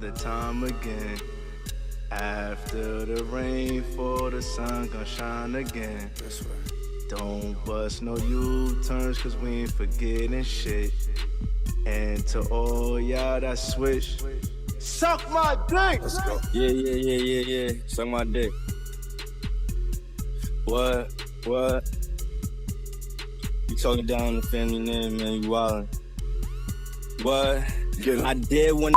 another time again. After the rain fall, the sun gon' shine again. That's right. Don't bust no U-turns, cause we ain't forgetting shit. And to all y'all that switch, suck my dick! Let's go. Yeah. Suck my dick. What? You talking down the family name, man, you wildin'. What? I dare one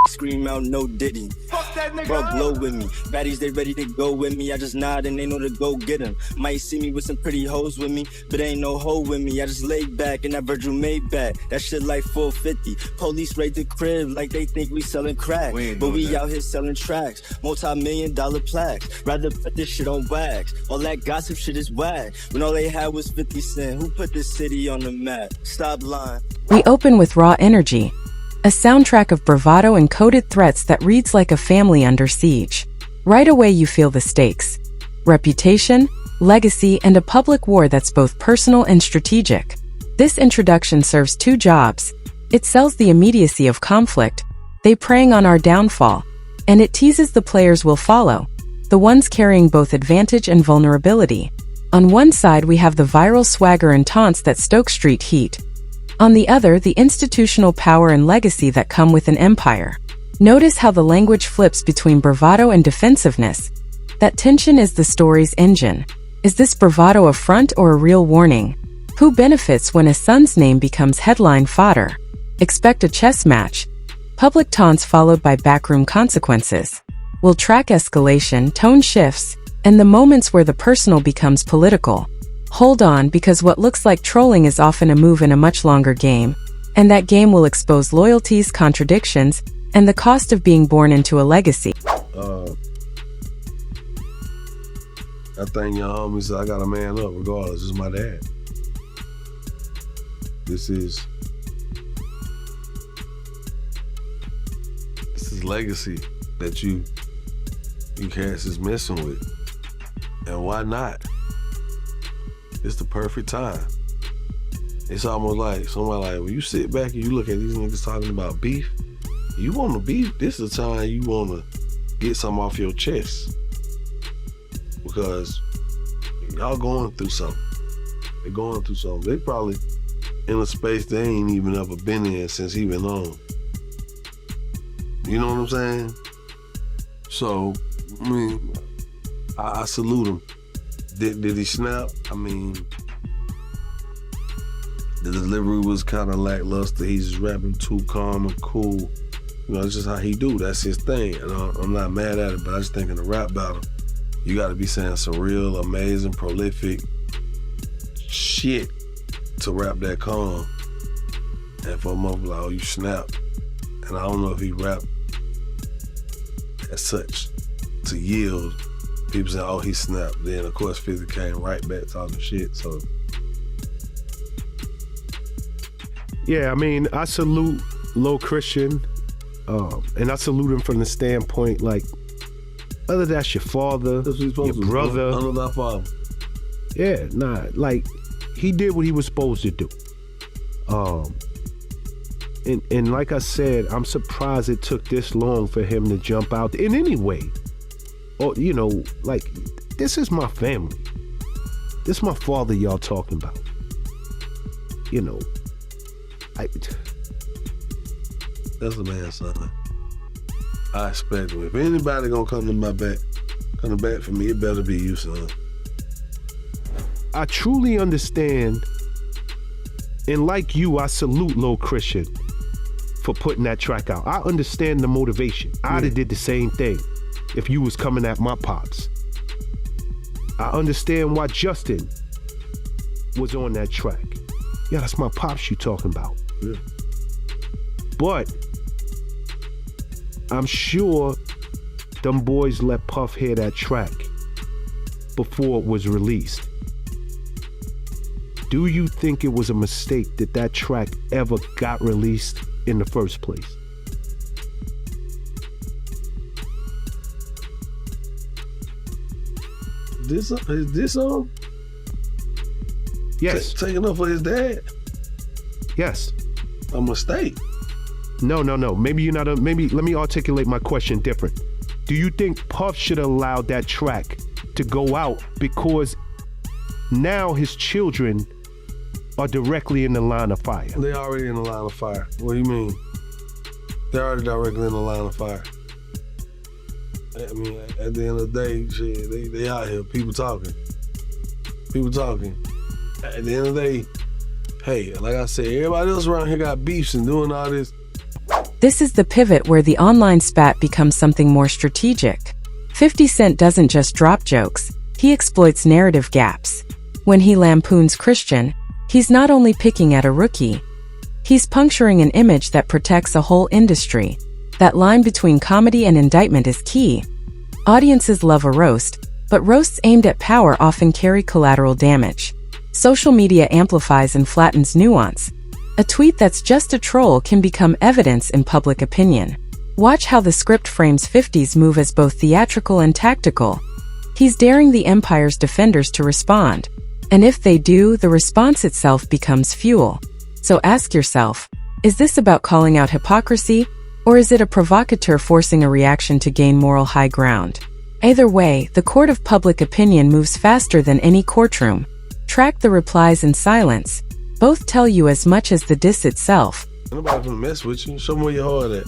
scream out no Diddy. Fuck that nigga Bro, up. blow with me. Baddies, they ready to go with me. I just nod and they know to go get 'em. Might see me with some pretty hoes with me, but ain't no hoe with me. I just laid back in that Virgil Maybach. That shit like 450. Police raid the crib like they think we selling crack. But we out here selling tracks. Multi-million-dollar plaques. Rather put this shit on wax. All that gossip shit is whack. When all they had was 50 cents. Who put this city on the map? Stop lying. We open with Raw Energy, a soundtrack of bravado and coded threats that reads like a family under siege. Right away you feel the stakes. Reputation, legacy, and a public war that's both personal and strategic. This introduction serves two jobs. It sells the immediacy of conflict, they preying on our downfall, and it teases the players we'll follow, the ones carrying both advantage and vulnerability. On one side we have the viral swagger and taunts that stoke street heat. On the other, the institutional power and legacy that come with an empire. Notice how the language flips between bravado and defensiveness. That tension is the story's engine. Is this bravado a front or a real warning? Who benefits when a son's name becomes headline fodder? Expect a chess match. Public taunts followed by backroom consequences. We'll track escalation, tone shifts, and the moments where the personal becomes political. Hold on, because what looks like trolling is often a move in a much longer game, and that game will expose loyalties, contradictions, and the cost of being born into a legacy. I think your homie said I got a man up regardless. This is my dad. This is legacy that you cats is messing with. And why not? It's the perfect time. It's almost like somebody like, when you sit back and you look at these niggas talking about beef, you want to beef, this is the time you want to get something off your chest. Because y'all going through something. They're going through something. They probably in a space they ain't even ever been in since he been on. You know what I'm saying? So, I mean, I salute him. Did he snap? I mean, the delivery was kind of lackluster. He's just rapping too calm and cool. You know, it's just how he do. That's his thing. And I'm not mad at it, but I just think in a rap battle, you got to be saying some real amazing, prolific shit to rap that calm. And for a motherfucker like, oh, you snap. And I don't know if he rapped as such to yield. People say, oh, he snapped. Then, of course, 50 came right back talking shit, so. Yeah, I mean, I salute Lil Christian, and I salute him from the standpoint, like, whether that's your father, your brother. Under thy father. Yeah, nah, like, he did what he was supposed to do. And like I said, I'm surprised it took this long for him to jump out in any way. Or, you know, like, this is my family. This is my father y'all talking about. You know, That's the man, son. I expect him. If anybody gonna come to bat for me, it better be you, son. I truly understand, and like you, I salute Lil Christian for putting that track out. I understand the motivation. I'd have did the same thing if you was coming at my pops. I understand why Justin was on that track. Yeah, that's my pops you talking about. Yeah. But I'm sure them boys let Puff hear that track before it was released. Do you think it was a mistake that that track ever got released in the first place? Is this on? Yes. Taking up for his dad? Yes. A mistake. No. Maybe you're not. Maybe let me articulate my question different. Do you think Puff should allow that track to go out because now his children are directly in the line of fire? They already in the line of fire. What do you mean? They're already directly in the line of fire. I mean, at the end of the day, shit, they out here. People talking. At the end of the day, hey, like I said, everybody else around here got beefs and doing all this. This is the pivot where the online spat becomes something more strategic. 50 Cent doesn't just drop jokes, he exploits narrative gaps. When he lampoons Christian, he's not only picking at a rookie, he's puncturing an image that protects a whole industry. That line between comedy and indictment is key. Audiences love a roast, but roasts aimed at power often carry collateral damage. Social media amplifies and flattens nuance. A tweet that's just a troll can become evidence in public opinion. Watch how the script frames 50's move as both theatrical and tactical. He's daring the empire's defenders to respond. And if they do, the response itself becomes fuel. So ask yourself, is this about calling out hypocrisy, or is it a provocateur forcing a reaction to gain moral high ground? Either way, the court of public opinion moves faster than any courtroom. Track the replies in silence. Both tell you as much as the diss itself. Nobody gonna mess with you. Show me where your heart at.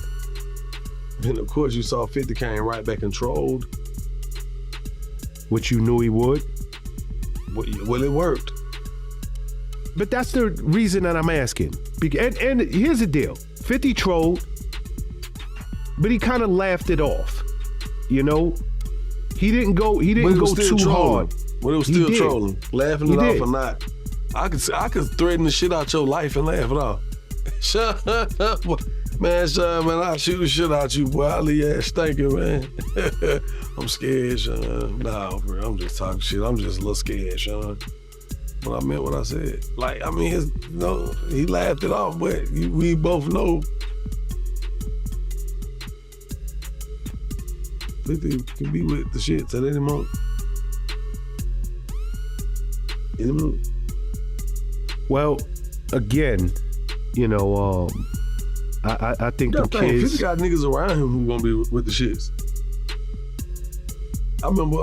And of course, you saw 50 came right back and trolled. Which you knew he would. Well, it worked. But that's the reason that I'm asking. And here's the deal. 50 trolled, but he kind of laughed it off. You know? He didn't go too hard. But it was still trolling. Laughing it off or not. I could threaten the shit out your life and laugh it off. Shut up. Man, son, man, I'll shoot the shit out you, boy. I'll leave your ass stinking, man. I'm scared, Sean. Nah, bro, I'm just talking shit. I'm just a little scared, Sean. But I meant what I said. Like, I mean, he laughed it off, but we both know 50 can be with the shits at any moment. Any moment. Well, again, you know, I think the kids. 50 got niggas around him who gonna be with the shits. I remember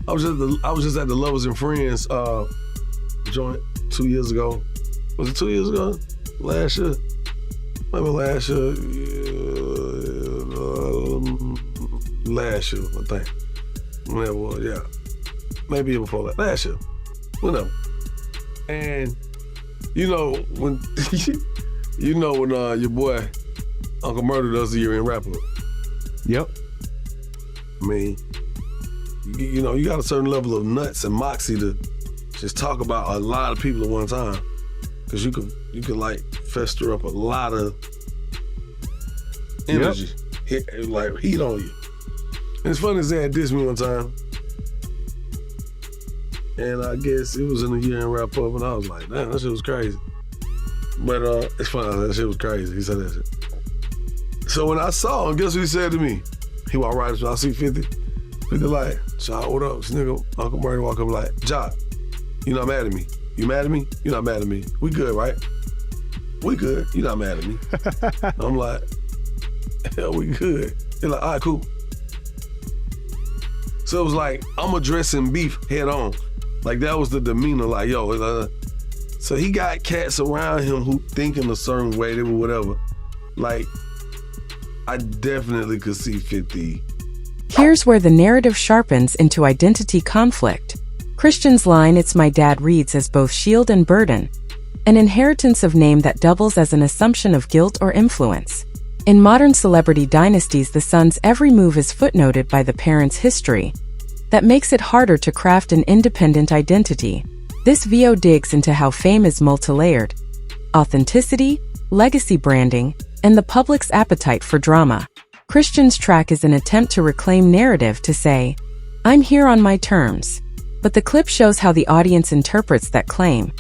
I was just at the Lovers and Friends joint 2 years ago. Was it 2 years ago? Last year? Maybe last year. Last year, I think. Whenever it was, yeah. Maybe before that. Last year. Whenever. And you know when your boy Uncle Murder does the year in Rap Up. Yep. I mean, you know, you got a certain level of nuts and moxie to just talk about a lot of people at one time. Cause you could like fester up a lot of energy. Yep. Like heat on you. And it's funny as that dissed me one time. And I guess it was in the year in Wrap Up, and I was like, damn, that shit was crazy. But it's funny, that shit was crazy. He said that shit. So when I saw him, guess what he said to me? He walked right up to me. I see 50. 50 like, Jock, what up? This nigga, Uncle Murray walk up like, Jock, you not mad at me? You mad at me? You not mad at me? We good, right? We good. You not mad at me? I'm like, hell, we good. He's like, all right, cool. So it was like, I'm addressing beef head on. Like that was the demeanor, like, yo. So he got cats around him who think in a certain way, they were whatever. Like, I definitely could see 50. Here's where the narrative sharpens into identity conflict. Christian's line, "It's my dad," reads as both shield and burden, an inheritance of name that doubles as an assumption of guilt or influence. In modern celebrity dynasties, the son's every move is footnoted by the parent's history. That makes it harder to craft an independent identity. This VO digs into how fame is multi-layered: authenticity, legacy branding, and the public's appetite for drama. Christian's track is an attempt to reclaim narrative, to say, "I'm here on my terms." But the clip shows how the audience interprets that claim.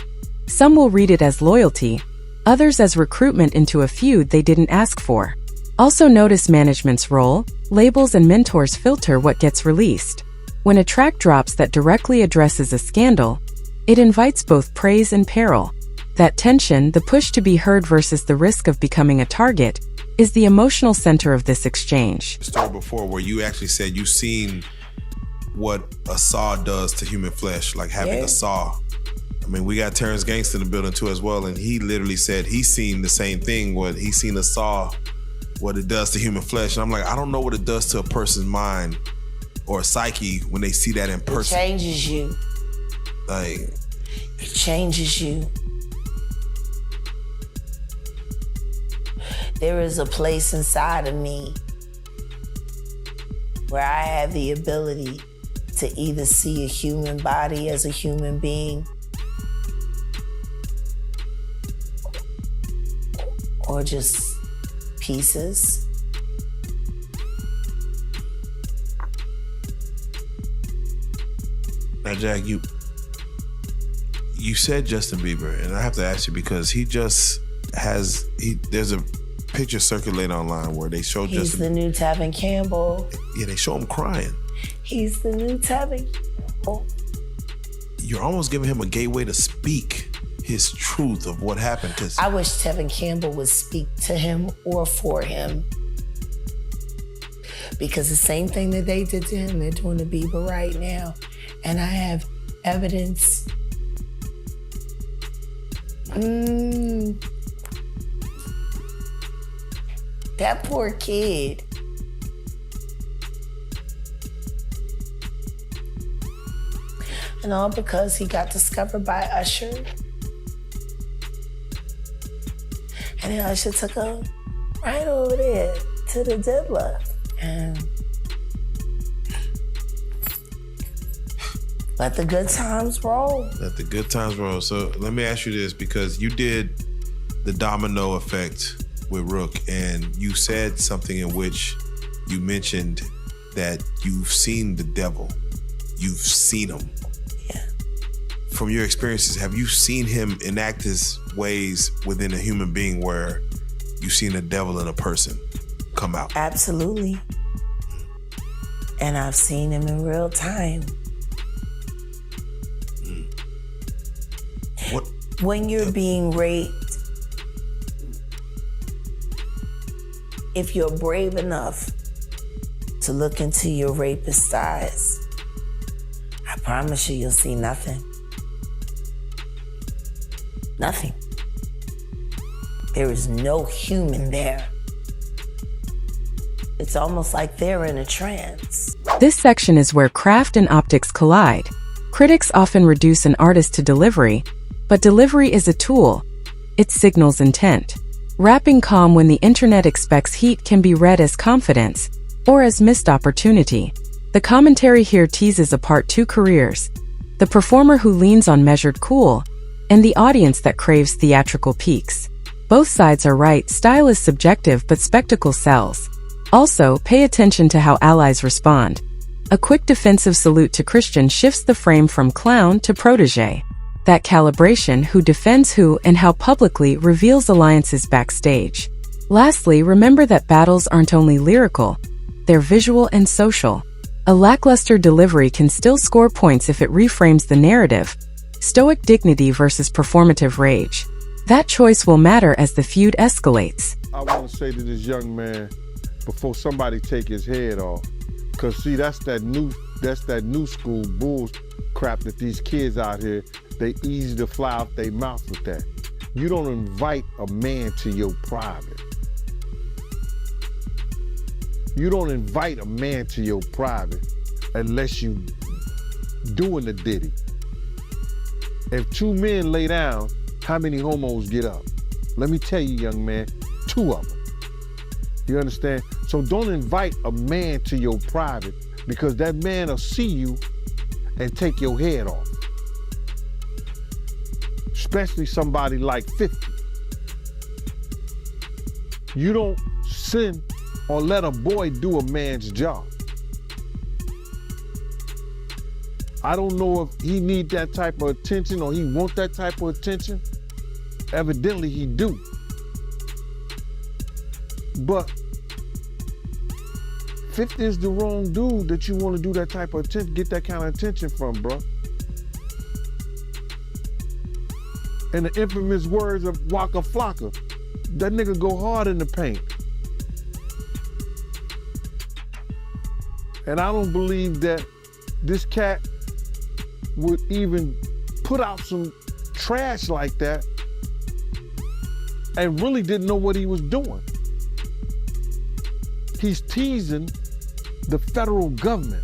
Some will read it as loyalty, others as recruitment into a feud they didn't ask for. Also notice management's role. Labels and mentors filter what gets released. When a track drops that directly addresses a scandal, it invites both praise and peril. That tension, the push to be heard versus the risk of becoming a target, is the emotional center of this exchange. Story before where you actually said you seen what a saw does to human flesh, like having a saw. I mean, we got Terrence Gangsta in the building too as well, and he literally said he's seen the same thing, what he's seen a saw, what it does to human flesh. And I'm like, I don't know what it does to a person's mind or a psyche when they see that in person. It changes you. Like, it changes you. There is a place inside of me where I have the ability to either see a human body as a human being or just pieces. now Jack, you said Justin Bieber, and I have to ask you because there's a picture circulating online where they show He's Justin. the new Tevin Campbell. Yeah, they show him crying. He's the new Tevin Campbell. You're almost giving him a gateway to speak his truth of what happened. Cause I wish Tevin Campbell would speak to him or for him. Because the same thing that they did to him, they're doing to Bieber right now. And I have evidence. That poor kid. And all because he got discovered by Usher. And then Usher took him right over there to the diddler. And let the good times roll. Let the good times roll. So let me ask you this, because you did the domino effect with Rook, and you said something in which you mentioned that you've seen the devil. You've seen him. Yeah. From your experiences, have you seen him enact his ways within a human being where you've seen the devil in a person come out? Absolutely. And I've seen him in real time. What? When you're being raped, if you're brave enough to look into your rapist's eyes, I promise you'll see nothing. Nothing. There is no human there. It's almost like they're in a trance. This section is where craft and optics collide. Critics often reduce an artist to delivery, but delivery is a tool. It signals intent. Rapping calm when the internet expects heat can be read as confidence or as missed opportunity. The commentary here teases apart two careers: the performer who leans on measured cool and the audience that craves theatrical peaks. Both sides are right. Style is subjective, but spectacle sells. Also, pay attention to how allies respond. A quick defensive salute to Christian shifts the frame from clown to protege. That calibration, who defends who and how publicly, reveals alliances backstage. Lastly, remember that battles aren't only lyrical, they're visual and social. A lackluster delivery can still score points if it reframes the narrative. Stoic dignity versus performative rage. That choice will matter as the feud escalates. I want to say to this young man, before somebody take his head off, because see, that's that new school bull crap that these kids out here, they easy to fly out their mouth with that. You don't invite a man to your private. You don't invite a man to your private unless you doing the Diddy. If two men lay down, how many homos get up? Let me tell you, young man, 2 of them. You understand? So don't invite a man to your private, because that man will see you and take your head off. Especially somebody like 50. You don't send or let a boy do a man's job. I don't know if he need that type of attention or he want that type of attention. Evidently he do. But 50 is the wrong dude that you want to do that type of attention, get that kind of attention from, bro. In the infamous words of Waka Flocka, that nigga go hard in the paint. And I don't believe that this cat would even put out some trash like that and really didn't know what he was doing. He's teasing the federal government.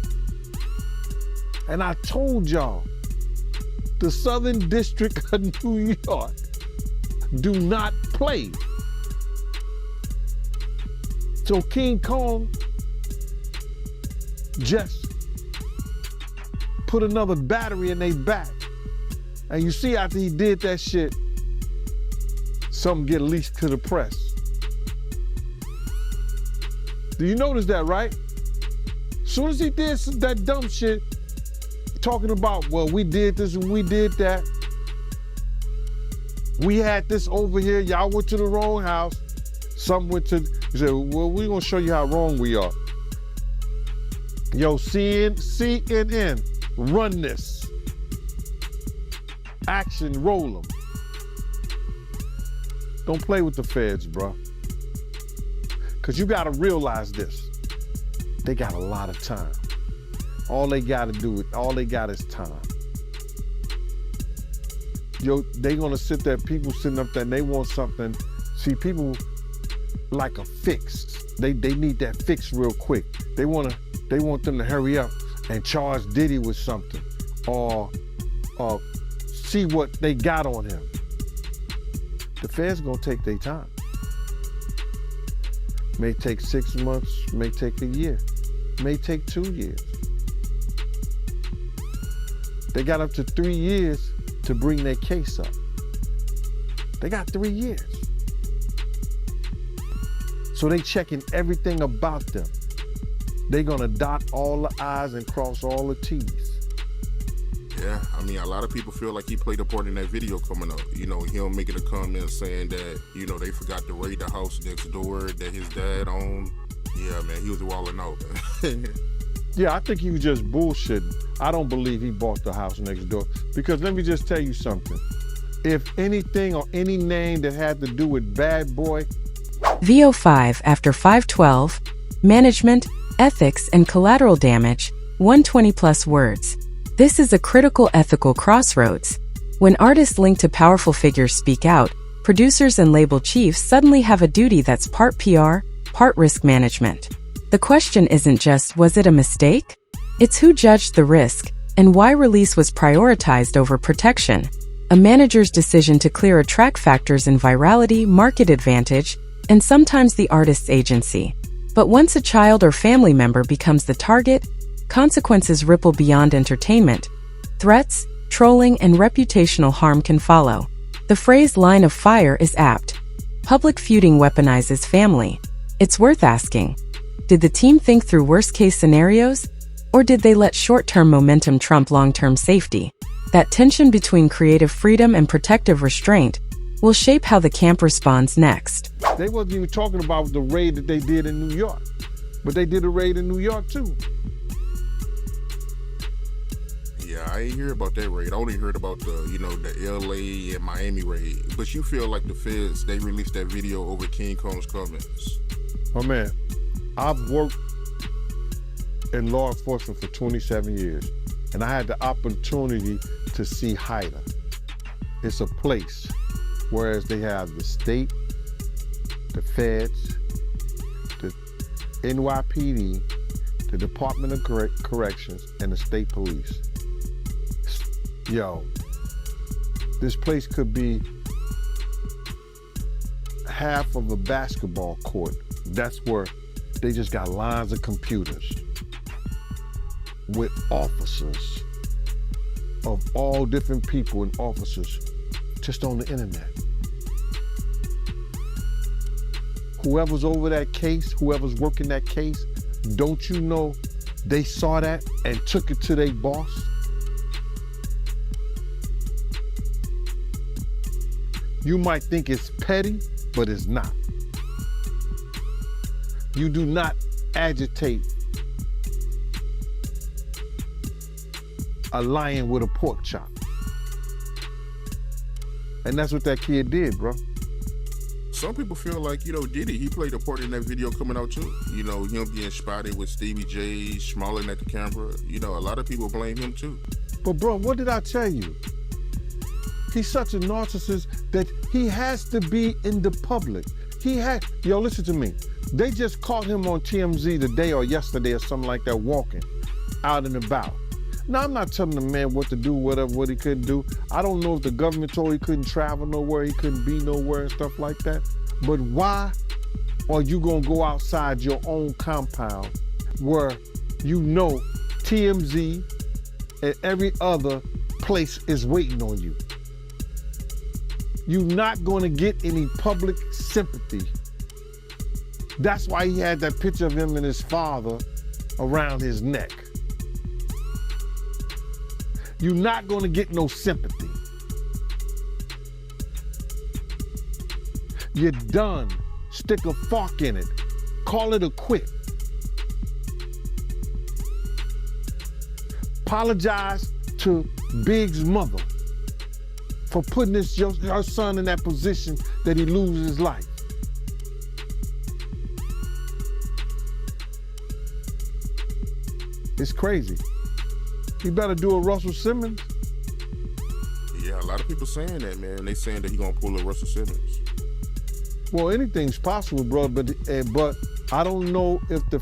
And I told y'all, the Southern District of New York do not play. So King Kong just put another battery in their back. And you see after he did that shit, something get leaked to the press. Do you notice that, right? As soon as he did that dumb shit, talking about, well, we did this and we did that. We had this over here, y'all went to the wrong house. Some went to, he said, well, we're gonna show you how wrong we are. Yo, CNN, run this. Action, roll them. Don't play with the feds, bro. Because you got to realize this. They got a lot of time. All they got is time. Yo, they going to sit there, people sitting up there and they want something. See, people like a fix. They need that fix real quick. They want them to hurry up and charge Diddy with something or see what they got on him. The feds gonna take their time. May take 6 months, may take a year, may take 2 years. They got up to 3 years to bring their case up. They got 3 years. So they checking everything about them. They gonna dot all the I's and cross all the T's. Yeah, I mean, a lot of people feel like he played a part in that video coming up. You know, he'll make it a comment saying that, you know, they forgot to raid the house next door that his dad owned. Yeah, man, he was wilding out. Yeah, I think he was just bullshitting. I don't believe he bought the house next door. Because let me just tell you something. If anything or any name that had to do with Bad Boy. VO5 after 512, management, ethics, and collateral damage, 120 plus words. This is a critical ethical crossroads. When artists linked to powerful figures speak out, producers and label chiefs suddenly have a duty that's part PR, part risk management. The question isn't just, was it a mistake? It's who judged the risk, and why release was prioritized over protection. A manager's decision to clear a track factors in virality, market advantage, and sometimes the artist's agency. But once a child or family member becomes the target, consequences ripple beyond entertainment. Threats, trolling, and reputational harm can follow. The phrase line of fire is apt. Public feuding weaponizes family. It's worth asking, did the team think through worst-case scenarios? Or did they let short-term momentum trump long-term safety? That tension between creative freedom and protective restraint will shape how the camp responds next. They wasn't even talking about the raid that they did in New York. But they did a raid in New York, too. Yeah, I ain't hear about that raid. I only heard about the, you know, the LA and Miami raid. But you feel like the feds, they released that video over King Kong's comments. Oh man, I've worked in law enforcement for 27 years, and I had the opportunity to see HIDA. It's a place, whereas they have the state, the feds, the NYPD, the Department of Corrections, and the state police. Yo, this place could be half of a basketball court. That's where they just got lines of computers with officers of all different people and officers just on the internet. Whoever's over that case, whoever's working that case, don't you know they saw that and took it to their boss? You might think it's petty, but it's not. You do not agitate a lion with a pork chop. And that's what that kid did, bro. some people feel like, Diddy, he played a part in that video coming out too. Him being spotted with Stevie J, smiling at the camera. A lot of people blame him too. But bro, what did I tell you? He's such a narcissist that he has to be in the public. Listen to me. They just caught him on TMZ today or yesterday or something like that, walking out and about. Now, I'm not telling the man what to do, what he couldn't do. I don't know if the government told he couldn't travel nowhere, he couldn't be nowhere and stuff like that. But why are you gonna go outside your own compound where TMZ and every other place is waiting on you? You're not gonna get any public sympathy. That's why he had that picture of him and his father around his neck. You're not gonna get no sympathy. You're done. Stick a fork in it. Call it a quit. Apologize to Big's mother for putting her son in that position that he loses his life. It's crazy. He better do a Russell Simmons. Yeah, a lot of people saying that, man. They saying that he gonna pull a Russell Simmons. Well, anything's possible, bro, but I don't know if the